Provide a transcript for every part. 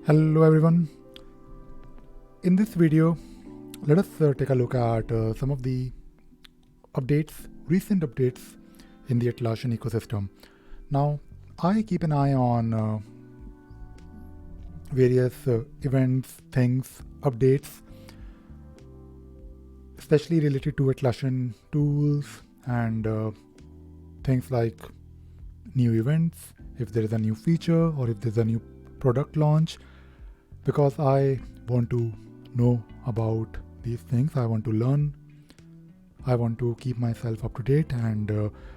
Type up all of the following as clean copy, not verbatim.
Hello everyone. In this video, let us take a look at some of the recent updates in the Atlassian ecosystem. Now, I keep an eye on various events, things, updates, especially related to Atlassian tools and things like new events, if there is a new feature or if there's a new product launch, because I want to know about these things. I want to learn. I want to keep myself up to date, and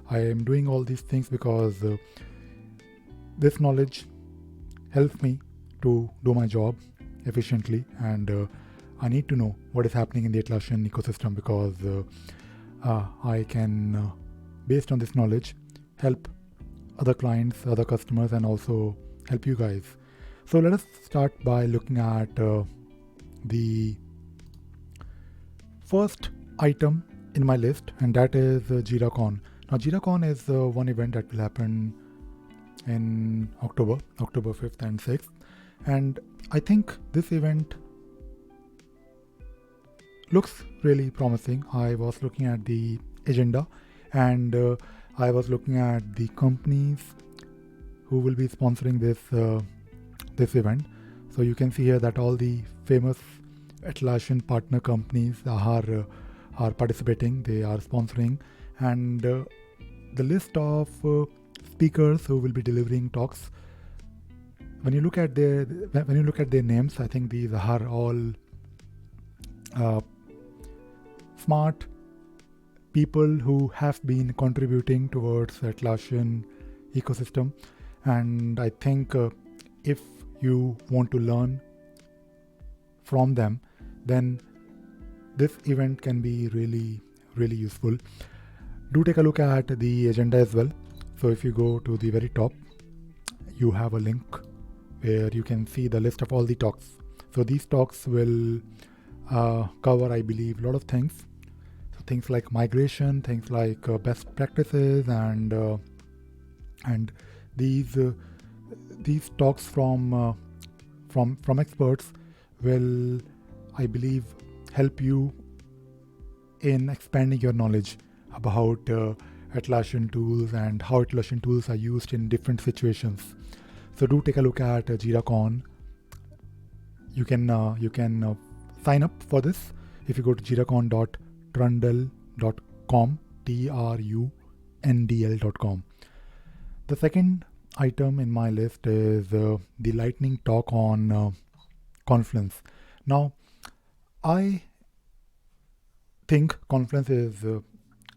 I am doing all these things because this knowledge helps me to do my job efficiently, and I need to know what is happening in the Atlassian ecosystem because I can, based on this knowledge, help other clients, other customers, and also help you guys. So let us start by looking at the first item in my list, and that is JiraCon. Now, JiraCon is one event that will happen in October 5th and 6th. And I think this event looks really promising. I was looking at the agenda, and I was looking at the companies who will be sponsoring this event. So you can see here that all the famous Atlassian partner companies are participating. They are sponsoring, and the list of speakers who will be delivering talks. When you look at their names, I think these are all smart people who have been contributing towards the Atlassian ecosystem, and I think if you want to learn from them, then this event can be really useful. Do take a look at the agenda as well. So if you go to the very top, you have a link where you can see the list of all the talks. So these talks will cover, I believe, a lot of things. So things like migration, things like best practices, and these talks from experts will, I believe, help you in expanding your knowledge about Atlassian tools and how Atlassian tools are used in different situations. So do take a look at JiraCon. You can sign up for this if you go to jiracon.trundle.com, trundl.com. The second item in my list is the lightning talk on Confluence. Now, I think Confluence is a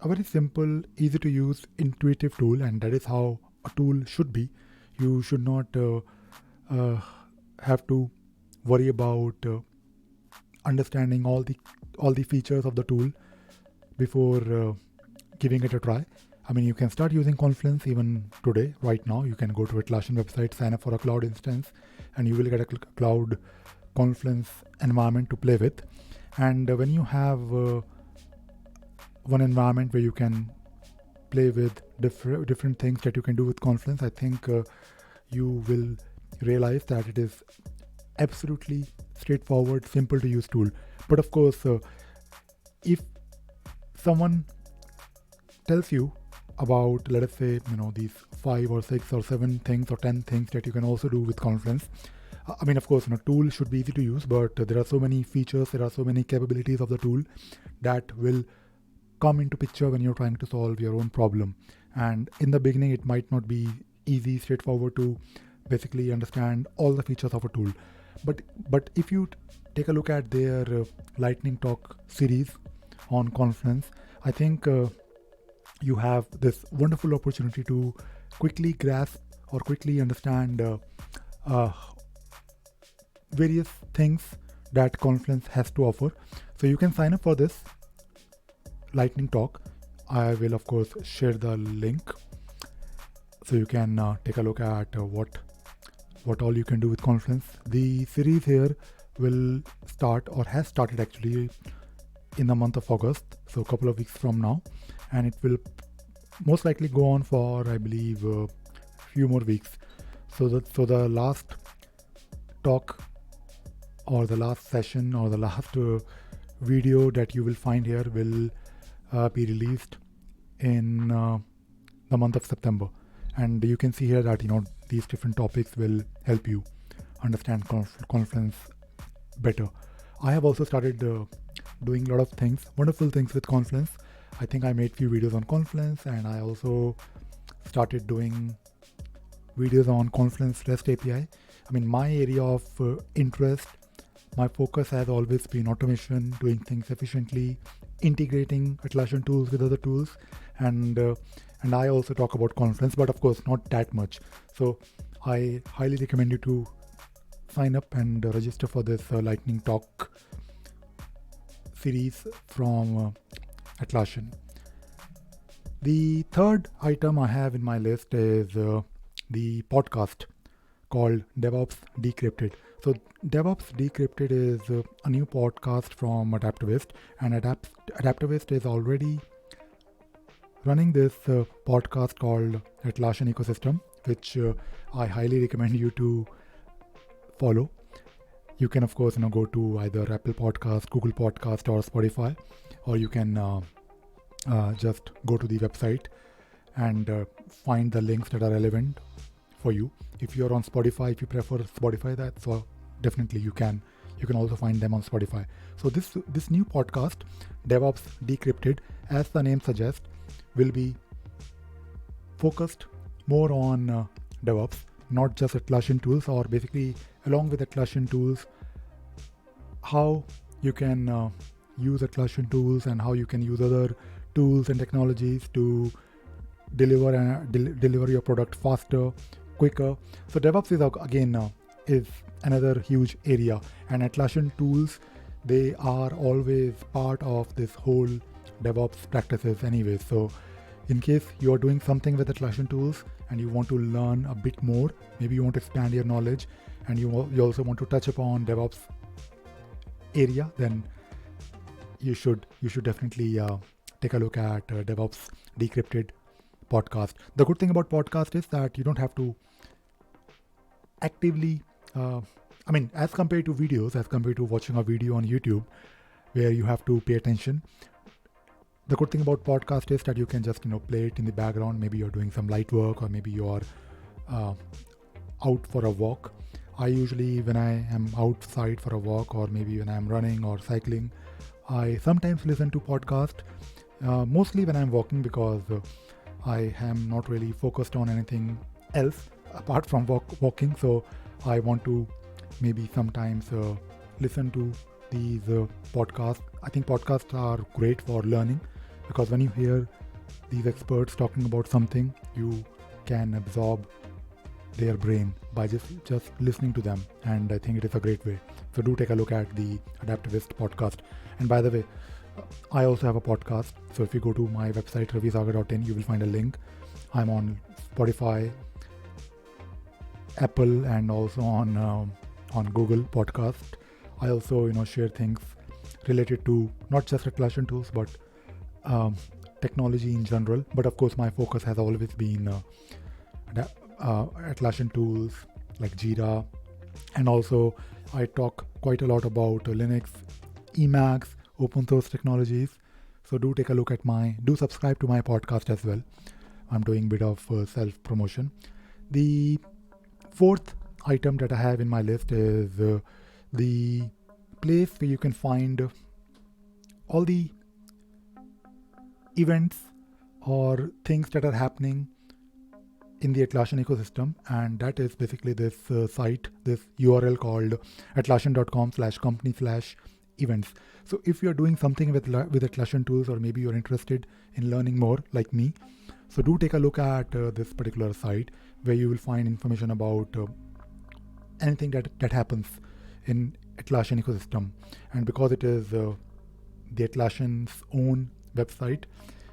very simple, easy to use, intuitive tool, and that is how a tool should be. You should not have to worry about understanding all the features of the tool before giving it a try. I mean, you can start using Confluence even today, right now. You can go to Atlassian website, sign up for a cloud instance, and you will get a cloud Confluence environment to play with. And when you have one environment where you can play with different things that you can do with Confluence, I think you will realize that it is absolutely straightforward, simple to use tool. But of course, if someone tells you about, let us say, these 5 or 6 or 7 things or 10 things that you can also do with Confluence. I mean, of course, tool should be easy to use, but there are so many features, there are so many capabilities of the tool that will come into picture when you're trying to solve your own problem. And in the beginning, it might not be easy, straightforward to basically understand all the features of a tool. But if you take a look at their Lightning Talk series on Confluence, I think you have this wonderful opportunity to quickly grasp or quickly understand various things that Confluence has to offer. So you can sign up for this Lightning Talk. I will of course share the link so you can take a look at what all you can do with Confluence. The series here will start, or has started actually, in the month of August, so a couple of weeks from now, and it will most likely go on for, I believe, a few more weeks. So the last talk or the last session or the last video that you will find here will be released in the month of September. And you can see here that these different topics will help you understand Confluence better. I have also started doing a lot of things, wonderful things with Confluence. I think I made few videos on Confluence, and I also started doing videos on Confluence REST API. I mean, my area of interest, my focus has always been automation, doing things efficiently, integrating Atlassian tools with other tools, and I also talk about Confluence, but of course not that much. So I highly recommend you to sign up and register for this lightning talk series from Atlassian. The third item I have in my list is the podcast called DevOps Decrypted. So DevOps Decrypted is a new podcast from Adaptivist, and Adaptivist is already running this podcast called Atlassian Ecosystem, which I highly recommend you to follow. You can of course go to either Apple Podcast, Google Podcast, or Spotify, or you can just go to the website and find the links that are relevant for you. If you're on Spotify, if you prefer Spotify, that's definitely you can also find them on Spotify. So this new podcast, DevOps Decrypted, as the name suggests, will be focused more on DevOps, not just Atlassian tools, or basically along with Atlassian tools, how you can use Atlassian tools and how you can use other tools and technologies to deliver your product faster, quicker. So DevOps is another huge area, and Atlassian tools, they are always part of this whole DevOps practices anyway. So in case you are doing something with Atlassian tools and you want to learn a bit more, maybe you want to expand your knowledge, and you also want to touch upon DevOps area, then you should definitely take a look at DevOps Decrypted podcast. The good thing about podcast is that you don't have to actively, as compared to videos, as compared to watching a video on YouTube where you have to pay attention. The good thing about podcast is that you can just play it in the background. Maybe you're doing some light work, or maybe you're out for a walk. I usually, when I am outside for a walk, or maybe when I'm running or cycling, I sometimes listen to podcast, mostly when I'm walking, because I am not really focused on anything else apart from walking. So I want to maybe sometimes listen to these podcasts. I think podcasts are great for learning, because when you hear these experts talking about something, you can absorb their brain by just listening to them, and I think it is a great way. So do take a look at the Adaptivist podcast. And by the way, I also have a podcast. So if you go to my website ravisagar.in, you will find a link. I'm on Spotify, Apple, and also on Google Podcast. I also share things related to not just Atlassian tools, but technology in general. But of course, my focus has always been Atlassian tools like Jira, and also I talk quite a lot about Linux, Emacs, open source technologies. So do take a look at do subscribe to my podcast as well. I'm doing a bit of self-promotion. The fourth item that I have in my list is the place where you can find all the events or things that are happening in the Atlassian ecosystem, and that is basically this site, this URL called atlassian.com/company/events. So if you're doing something with Atlassian tools, or maybe you're interested in learning more like me, so do take a look at this particular site, where you will find information about anything that happens in Atlassian ecosystem. And because it is the Atlassian's own website,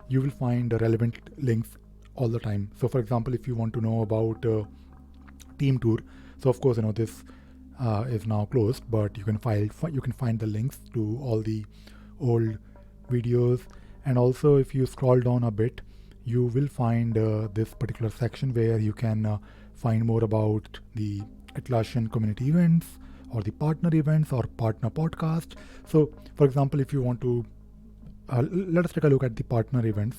you will find relevant links all the time. So for example, if you want to know about Team Tour, so of course this is now closed, but you can find the links to all the old videos. And also, if you scroll down a bit, you will find this particular section where you can find more about the Atlassian community events or the partner events or partner podcast. So, for example, if you want to, let us take a look at the partner events,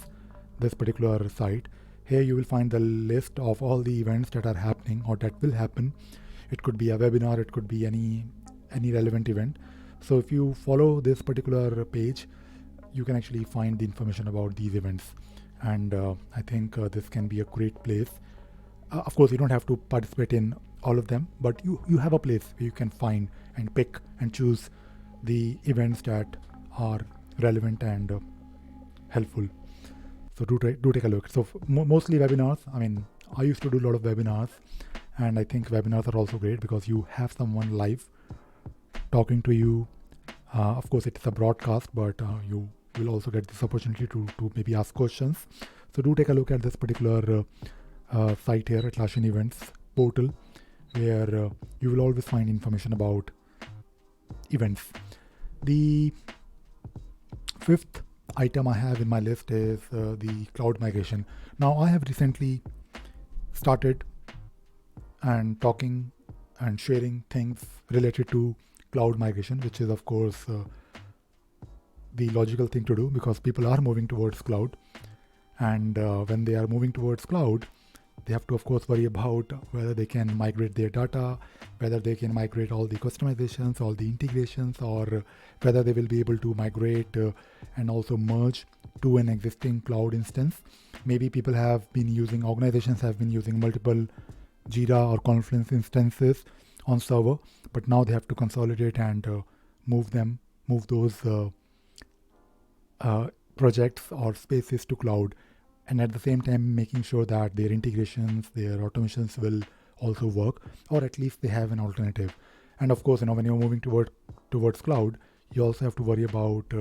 this particular site. Here you will find the list of all the events that are happening or that will happen. It could be a webinar, it could be any relevant event. So if you follow this particular page, you can actually find the information about these events. And I think this can be a great place. Of course, you don't have to participate in all of them, but you have a place where you can find and pick and choose the events that are relevant and helpful. So do take a look. So mostly webinars. I mean, I used to do a lot of webinars, and I think webinars are also great because you have someone live talking to you. Of course, it's a broadcast, but you will also get this opportunity to maybe ask questions. So do take a look at this particular site here, Atlassian Events portal, where you will always find information about events. The fifth item I have in my list is the cloud migration. Now I have recently started and talking and sharing things related to cloud migration, which is of course the logical thing to do because people are moving towards cloud, and when they are moving towards cloud, they have to of course worry about whether they can migrate their data, whether they can migrate all the customizations, all the integrations, or whether they will be able to migrate and also merge to an existing cloud instance. Maybe organizations have been using multiple Jira or Confluence instances on server, but now they have to consolidate and move those projects or spaces to cloud, and at the same time making sure that their integrations, their automations will also work, or at least they have an alternative. And of course, when you're moving towards cloud, you also have to worry about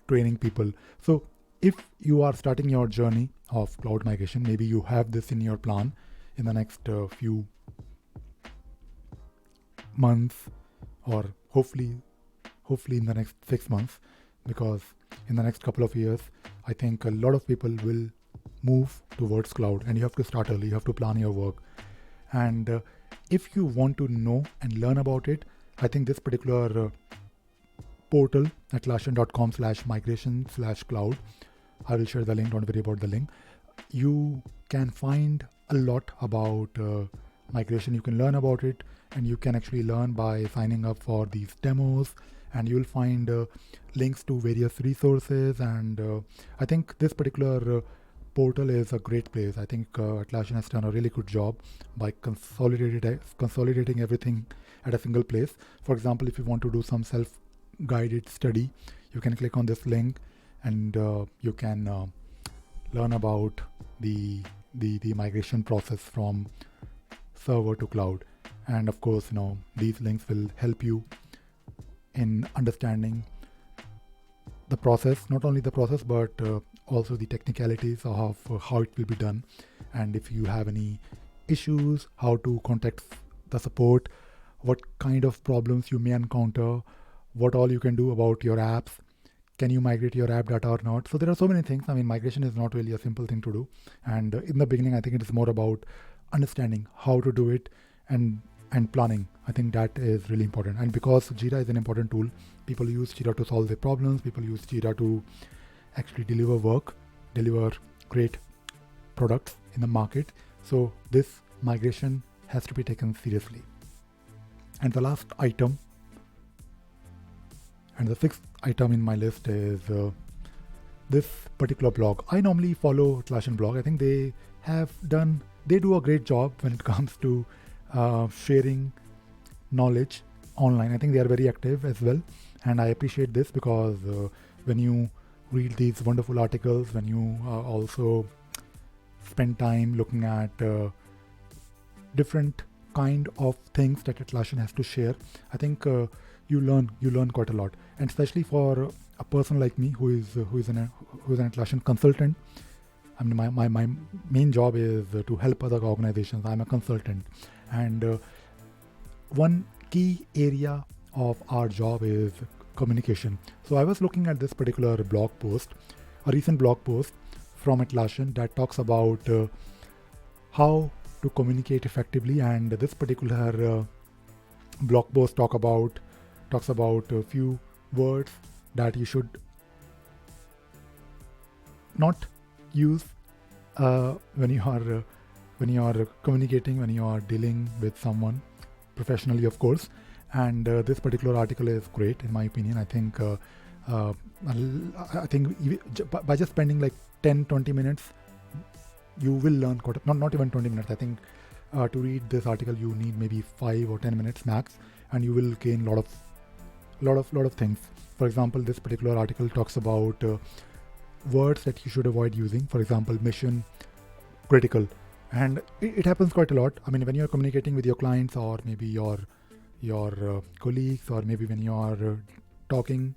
training people. So if you are starting your journey of cloud migration, maybe you have this in your plan in the next few months, or hopefully in the next 6 months, because in the next couple of years, I think a lot of people will move towards cloud, and you have to start early. You have to plan your work. And if you want to know and learn about it, I think this particular portal, atlassian.com/migration/cloud, I will share the link. Don't worry about the link. You can find a lot about migration. You can learn about it, and you can actually learn by signing up for these demos, and you'll find links to various resources. And I think this particular portal is a great place. I think Atlassian has done a really good job by consolidating everything at a single place. For example, if you want to do some self-guided study, you can click on this link, and you can learn about the migration process from server to cloud. And of course, these links will help you in understanding the process, not only the process, but also the technicalities of how it will be done. And if you have any issues, how to contact the support, what kind of problems you may encounter, what all you can do about your apps, can you migrate your app data or not. So there are so many things. I mean, migration is not really a simple thing to do. And in the beginning, I think it is more about understanding how to do it and planning. I think that is really important. And because Jira is an important tool, people use Jira to solve their problems. People use Jira to actually deliver great products in the market. So this migration has to be taken seriously. And the last item, and the sixth item in my list, is this particular blog. I normally follow Atlassian blog. I think they do a great job when it comes to sharing knowledge online. I think they are very active as well, and I appreciate this because when you read these wonderful articles, when you also spend time looking at different kind of things that Atlassian has to share, I think you learn quite a lot. And especially for a person like me who is an Atlassian consultant. I mean, my main job is to help other organizations. I'm a consultant, and one key area of our job is communication. So I was looking at this particular blog post, a recent blog post from Atlassian that talks about how to communicate effectively. And this particular blog post talks about a few words that you should not use when you are communicating, when you are dealing with someone professionally, of course. And this particular article is great in my opinion. I think by just spending like 10-20 minutes, you will learn not even 20 minutes. I think to read this article you need maybe 5 or 10 minutes max, and you will gain lot of things. For example, this particular article talks about words that you should avoid using. For example, mission critical, and it happens quite a lot. I mean, when you're communicating with your clients, or maybe your colleagues, or maybe when you are talking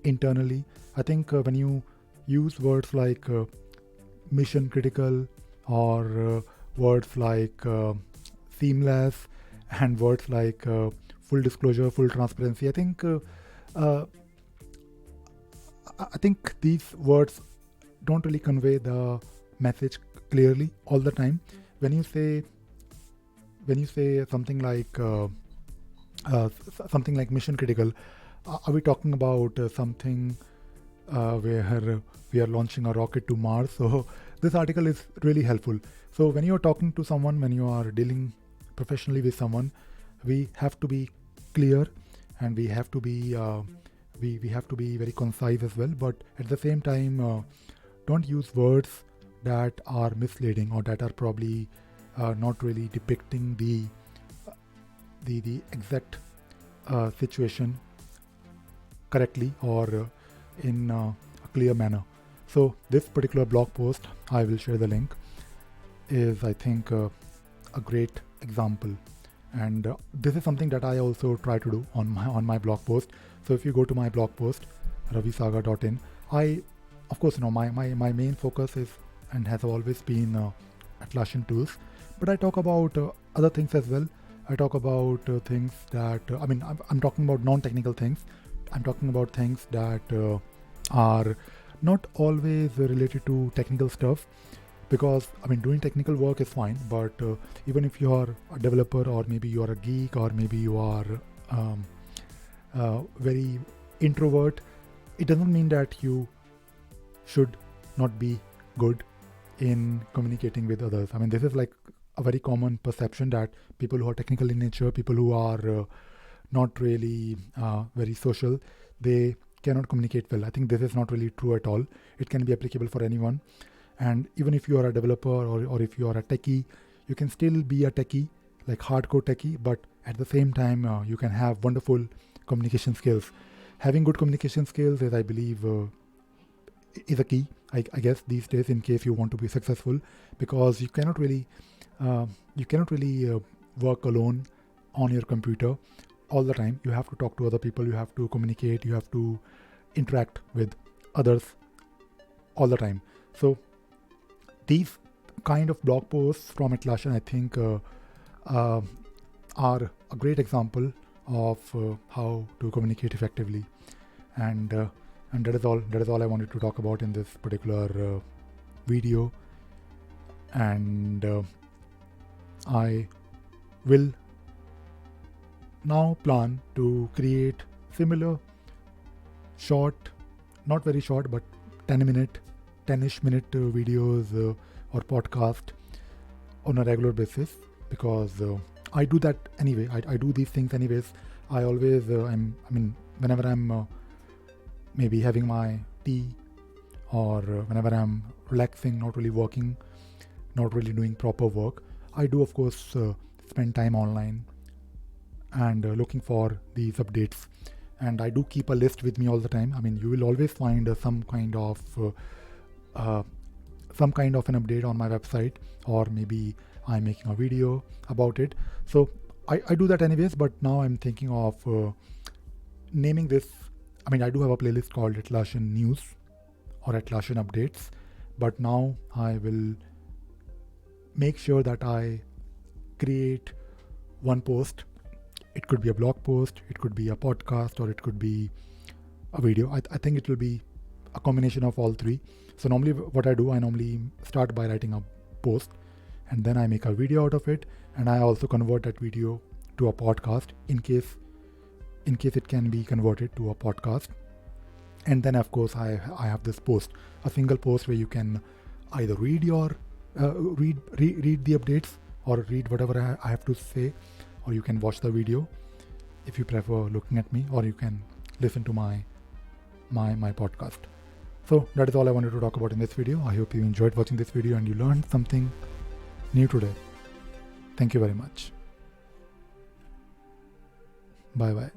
internally, I think when you use words like mission critical, or words like seamless, and words like full disclosure, full transparency, I think these words don't really convey the message clearly all the time. When you say something like mission critical, are we talking about something where we are launching a rocket to Mars? So this article is really helpful. So when you are talking to someone, when you are dealing professionally with someone, we have to be clear, and we have to be very concise as well. But at the same time, don't use words that are misleading, or that are probably not really depicting the exact situation correctly, or in a clear manner. So this particular blog post, I will share the link, is I think a great example, and this is something that I also try to do on my blog post. So if you go to my blog post, ravisaga.in, I of course my main focus is and has always been Atlassian tools, but I talk about other things as well. I talk about things that I'm talking about non-technical things. I'm talking about things that are not always related to technical stuff, because doing technical work is fine, but even if you are a developer, or maybe you are a geek, or maybe you are very introvert, it doesn't mean that you should not be good in communicating with others. This is like a very common perception, that people who are technical in nature, people who are not really very social, they cannot communicate well. I think this is not really true at all. It can be applicable for anyone. And even if you are a developer, or if you are a techie, you can still be a techie, like hardcore techie, but at the same time, you can have wonderful communication skills. Having good communication skills is, I believe, is a key, I guess, these days, in case you want to be successful, because you cannot really work alone on your computer all the time. You have to talk to other people, you have to communicate, you have to interact with others all the time. So these kind of blog posts from Atlassian, I think, are a great example of how to communicate effectively, and that is all I wanted to talk about in this particular video. And I will now plan to create similar short, not very short, but 10-ish minute videos or podcast on a regular basis, because I do that anyway. I do these things anyways. I always, whenever I'm maybe having my tea, or whenever I'm relaxing, not really working, not really doing proper work, I do of course spend time online and looking for these updates. And I do keep a list with me all the time. You will always find some kind of an update on my website, or maybe I'm making a video about it. So I do that anyways, but now I'm thinking of naming this. I do have a playlist called Atlassian News or Atlassian Updates, but now I will make sure that I create one post. It could be a blog post, it could be a podcast, or it could be a video. I think it will be a combination of all three. So normally what I do, I normally start by writing a post, and then I make a video out of it, and I also convert that video to a podcast in case it can be converted to a podcast. And then of course I have this post, a single post where you can either read the updates or read whatever I have to say, or you can watch the video if you prefer looking at me, or you can listen to my podcast. So that is all I wanted to talk about in this video. I hope you enjoyed watching this video and you learned something new today. Thank you very much. Bye bye.